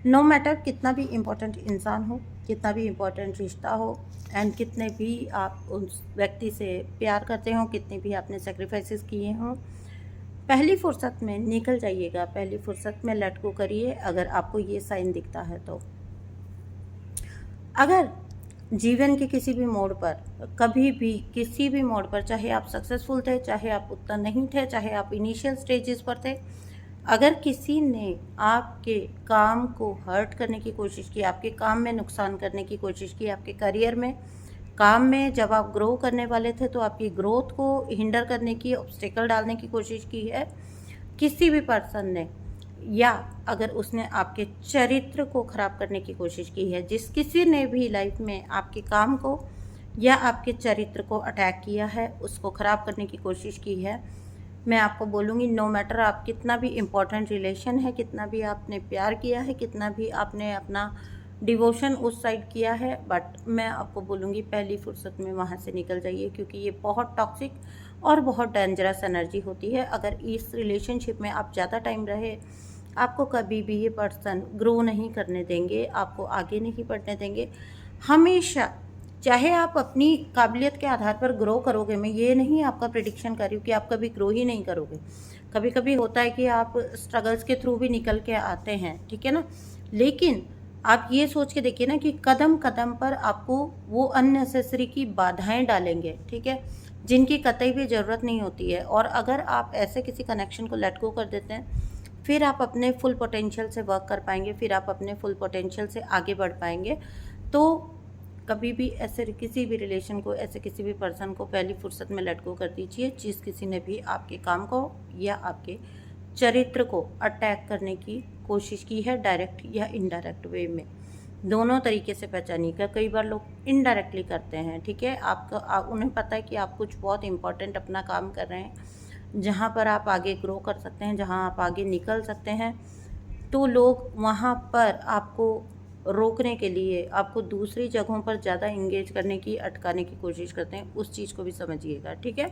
No matter कितना भी important इंसान हो, कितना भी इम्पोर्टेंट रिश्ता हो, एंड कितने भी आप उस व्यक्ति से प्यार करते हो, कितने भी आपने सेक्रीफाइसेस किए हों, पहली फुर्सत में निकल जाइएगा, पहली फुर्सत में लेट गो करिए अगर आपको ये साइन दिखता है तो। अगर जीवन के किसी भी मोड़ पर, कभी भी किसी भी मोड़ पर, चाहे आप सक्सेसफुल थे, चाहे आप उतना नहीं थे, चाहे आप इनिशियल स्टेजेस पर थे, अगर किसी ने आपके काम को हर्ट करने की कोशिश की, आपके काम में नुकसान करने की कोशिश की, आपके करियर में, काम में जब आप ग्रो करने वाले थे तो आपकी ग्रोथ को हिंडर करने की, ऑब्स्टेकल डालने की कोशिश की है किसी भी पर्सन ने, या अगर उसने आपके चरित्र को ख़राब करने की कोशिश की है, जिस किसी ने भी लाइफ में आपके काम को या आपके चरित्र को अटैक किया है, उसको ख़राब करने की कोशिश की है, मैं आपको बोलूँगी नो मैटर आप कितना भी इम्पोर्टेंट रिलेशन है, कितना भी आपने प्यार किया है, कितना भी आपने अपना डिवोशन उस साइड किया है, बट मैं आपको बोलूँगी पहली फुर्सत में वहाँ से निकल जाइए, क्योंकि ये बहुत टॉक्सिक और बहुत डेंजरस एनर्जी होती है। अगर इस रिलेशनशिप में आप ज़्यादा टाइम रहे, आपको कभी भी ये पर्सन ग्रो नहीं करने देंगे, आपको आगे नहीं बढ़ने देंगे। हमेशा, चाहे आप अपनी काबिलियत के आधार पर ग्रो करोगे, मैं ये नहीं आपका प्रेडिक्शन कर रही हूँ कि आप कभी ग्रो ही नहीं करोगे। कभी कभी होता है कि आप स्ट्रगल्स के थ्रू भी निकल के आते हैं, ठीक है ना, लेकिन आप ये सोच के देखिए ना कि कदम कदम पर आपको वो अननेसेसरी की बाधाएं डालेंगे, ठीक है, जिनकी कतई भी ज़रूरत नहीं होती है। और अगर आप ऐसे किसी कनेक्शन को लेट गो कर देते हैं, फिर आप अपने फुल पोटेंशियल से वर्क कर पाएंगे, फिर आप अपने फुल पोटेंशियल से आगे बढ़ पाएंगे। तो कभी भी ऐसे किसी भी रिलेशन को, ऐसे किसी भी पर्सन को पहली फुर्सत में लेट गो कर दीजिए जिस किसी ने भी आपके काम को या आपके चरित्र को अटैक करने की कोशिश की है, डायरेक्ट या इनडायरेक्ट वे में, दोनों तरीके से पहचानिएगा। कई बार लोग इनडायरेक्टली करते हैं, ठीक है, उन्हें पता है कि आप कुछ बहुत इंपॉर्टेंट अपना काम कर रहे हैं, जहाँ पर आप आगे ग्रो कर सकते हैं, जहाँ आप आगे निकल सकते हैं, तो लोग वहाँ पर आपको रोकने के लिए, आपको दूसरी जगहों पर ज़्यादा इंगेज करने की, अटकाने की कोशिश करते हैं। उस चीज़ को भी समझिएगा, ठीक है।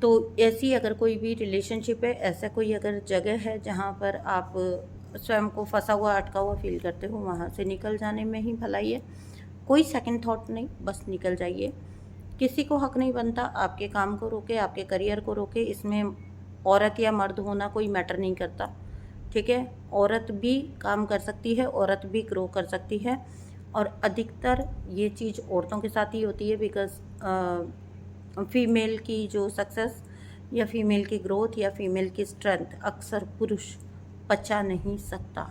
तो ऐसी अगर कोई भी रिलेशनशिप है, ऐसा कोई अगर जगह है जहाँ पर आप स्वयं को फंसा हुआ, अटका हुआ फील करते हो, वहाँ से निकल जाने में ही भलाई है। कोई सेकंड थॉट नहीं, बस निकल जाइए। किसी को हक नहीं बनता आपके काम को रोके, आपके करियर को रोके। इसमें औरत या मर्द होना कोई मैटर नहीं करता, ठीक है। औरत भी काम कर सकती है, औरत भी ग्रो कर सकती है, और अधिकतर ये चीज़ औरतों के साथ ही होती है, बिकॉज फीमेल की जो सक्सेस या फीमेल की ग्रोथ या फीमेल की स्ट्रेंथ अक्सर पुरुष पचा नहीं सकता।